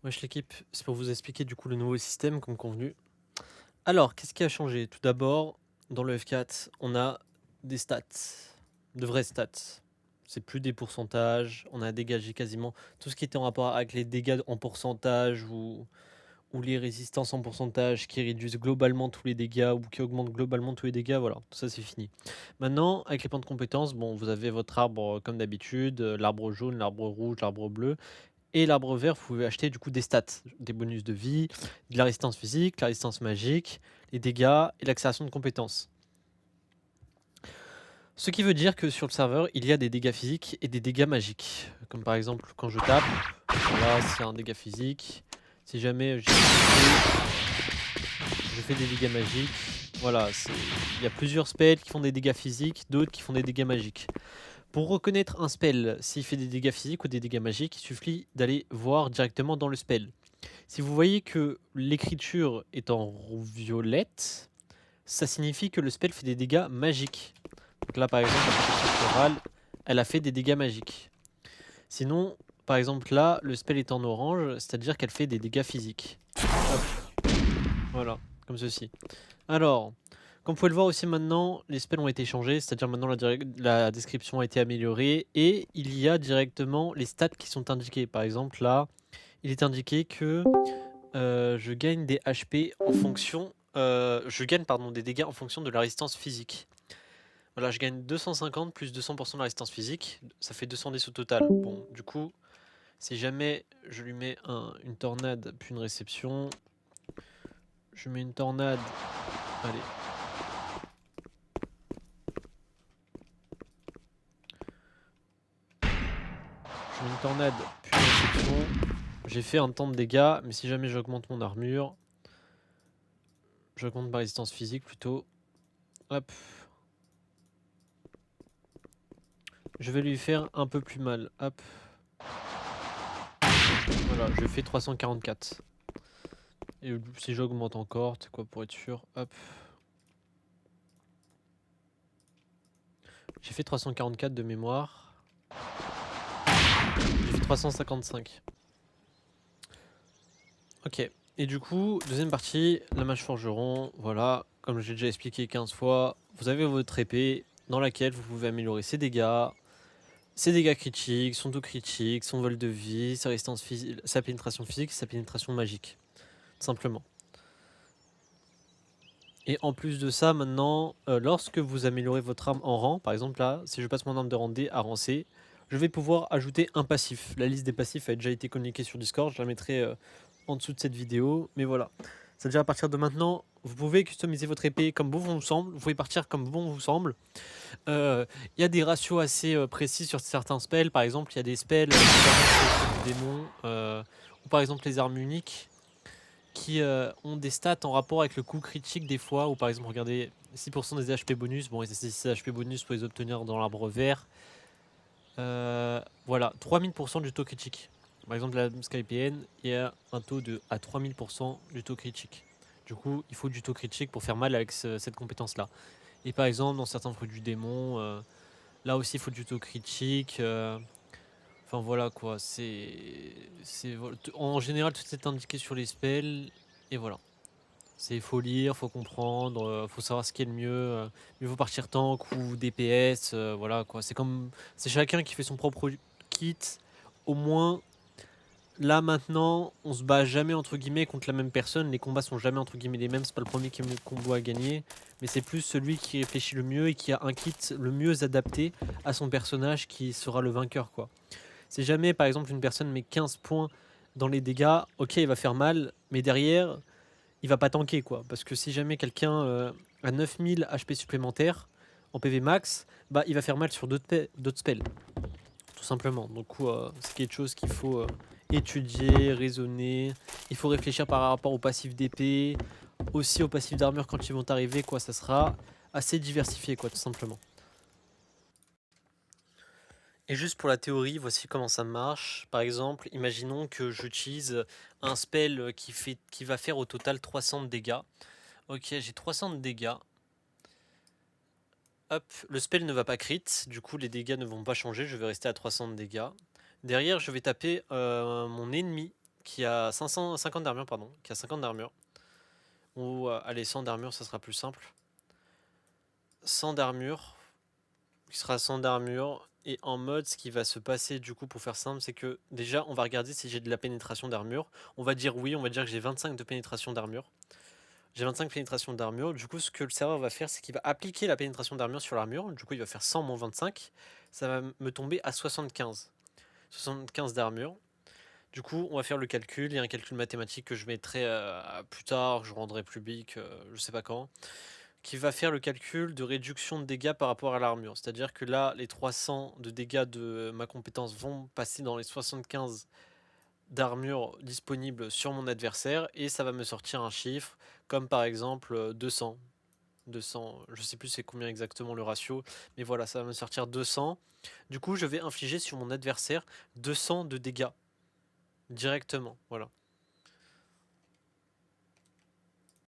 Wesh l'équipe, c'est pour vous expliquer du coup le nouveau système comme convenu. Alors, qu'est-ce qui a changé? Tout d'abord, dans le F4, on a des stats, de vraies stats. C'est plus des pourcentages, on a dégagé quasiment tout ce qui était en rapport avec les dégâts en pourcentage ou les résistances en pourcentage qui réduisent globalement tous les dégâts ou qui augmentent globalement tous les dégâts, voilà, tout ça c'est fini. Maintenant, avec les points de compétences, bon, vous avez votre arbre comme d'habitude, l'arbre jaune, l'arbre rouge, l'arbre bleu. Et l'arbre vert, vous pouvez acheter du coup des stats, des bonus de vie, de la résistance physique, la résistance magique, les dégâts et l'accélération de compétences. Ce qui veut dire que sur le serveur, il y a des dégâts physiques et des dégâts magiques. Comme par exemple quand je tape, là c'est un dégât physique. Si jamais je fais des dégâts magiques, voilà, il y a plusieurs spells qui font des dégâts physiques, d'autres qui font des dégâts magiques. Pour reconnaître un spell, s'il fait des dégâts physiques ou des dégâts magiques, il suffit d'aller voir directement dans le spell. Si vous voyez que l'écriture est en violette, ça signifie que le spell fait des dégâts magiques. Donc là, par exemple, la protection florale, elle a fait des dégâts magiques. Sinon, par exemple là, le spell est en orange, c'est-à-dire qu'elle fait des dégâts physiques. Hop, voilà, comme ceci. Alors, comme vous pouvez le voir aussi maintenant, les spells ont été changés, c'est-à-dire maintenant la description a été améliorée et il y a directement les stats qui sont indiquées. Par exemple là, il est indiqué que je gagne des HP en fonction. Je gagne pardon, des dégâts en fonction de la résistance physique. Voilà, je gagne 250 plus 200% de la résistance physique, ça fait 210 au total. Bon, du coup, si jamais je lui mets une tornade puis une réception, je mets une tornade. Allez. Je mets une tornade puis une réception. J'ai fait un temps de dégâts, mais si jamais j'augmente mon armure, j'augmente ma résistance physique plutôt. Hop. Je vais lui faire un peu plus mal. Hop. Voilà, je fais 344. Et si j'augmente encore, c'est quoi pour être sûr? Hop. J'ai fait 344 de mémoire. J'ai fait 355. Ok. Et du coup, deuxième partie, la mage forgeron. Voilà, comme j'ai déjà expliqué 15 fois, vous avez votre épée dans laquelle vous pouvez améliorer ses dégâts critiques, son taux critique, son vol de vie, sa résistance physique, sa pénétration physique, sa pénétration magique. Tout simplement. Et en plus de ça, maintenant, lorsque vous améliorez votre arme en rang, par exemple là, si je passe mon arme de rang D à rang C, je vais pouvoir ajouter un passif. La liste des passifs a déjà été communiquée sur Discord, je la mettrai en dessous de cette vidéo, mais voilà. C'est-à-dire à partir de maintenant, vous pouvez customiser votre épée comme bon vous semble, vous pouvez partir comme bon vous semble. Il y a des ratios assez précis sur certains spells, par exemple il y a des spells qui permettent de démons, ou par exemple les armes uniques, qui ont des stats en rapport avec le coup critique des fois, ou par exemple, regardez, 6% des HP bonus, bon, et ces HP bonus pour les obtenir dans l'arbre vert. Voilà, 3000% du taux critique. Par exemple, la SkyPN, il y a un taux de à 3000% du taux critique. Du coup, il faut du taux critique pour faire mal avec cette compétence-là. Et par exemple, dans certains produits démons, là aussi, il faut du taux critique. Enfin voilà quoi, en général tout est indiqué sur les spells et voilà. C'est faut lire, faut comprendre, faut savoir ce qui est le mieux. Mieux vaut partir tank ou DPS, voilà quoi. C'est chacun qui fait son propre kit. Au moins, là maintenant, on se bat jamais entre guillemets contre la même personne. Les combats sont jamais entre guillemets les mêmes. C'est pas le premier combo à gagner, mais c'est plus celui qui réfléchit le mieux et qui a un kit le mieux adapté à son personnage qui sera le vainqueur quoi. Si jamais par exemple une personne met 15 points dans les dégâts, ok, il va faire mal, mais derrière il va pas tanker quoi. Parce que si jamais quelqu'un a 9000 HP supplémentaires en PV max, bah il va faire mal sur d'autres spells, tout simplement. Donc c'est quelque chose qu'il faut étudier, raisonner. Il faut réfléchir par rapport au passif d'épée, aussi au passif d'armure quand ils vont arriver, quoi. Ça sera assez diversifié, quoi, tout simplement. Et juste pour la théorie, voici comment ça marche. Par exemple, imaginons que j'utilise un spell qui va faire au total 300 de dégâts. Ok, j'ai 300 de dégâts. Hop, le spell ne va pas crit, du coup les dégâts ne vont pas changer, je vais rester à 300 de dégâts. Derrière, je vais taper mon ennemi qui a 550 d'armure, pardon, qui a 50 d'armure. Ou allez, 100 d'armure, ça sera plus simple. 100 d'armure, qui sera 100 d'armure. Et en mode, ce qui va se passer du coup, pour faire simple, c'est que déjà, on va regarder si j'ai de la pénétration d'armure. On va dire oui, on va dire que j'ai 25 de pénétration d'armure. J'ai 25 pénétration d'armure. Du coup, ce que le serveur va faire, c'est qu'il va appliquer la pénétration d'armure sur l'armure. Du coup, il va faire 100 moins 25. Ça va me tomber à 75. 75 d'armure. Du coup, on va faire le calcul. Il y a un calcul mathématique que je mettrai plus tard, je rendrai public, je sais pas quand, qui va faire le calcul de réduction de dégâts par rapport à l'armure. C'est-à-dire que là, les 300 de dégâts de ma compétence vont passer dans les 75 d'armure disponible sur mon adversaire et ça va me sortir un chiffre comme par exemple 200. 200, je sais plus c'est combien exactement le ratio, mais voilà, ça va me sortir 200. Du coup, je vais infliger sur mon adversaire 200 de dégâts directement, voilà.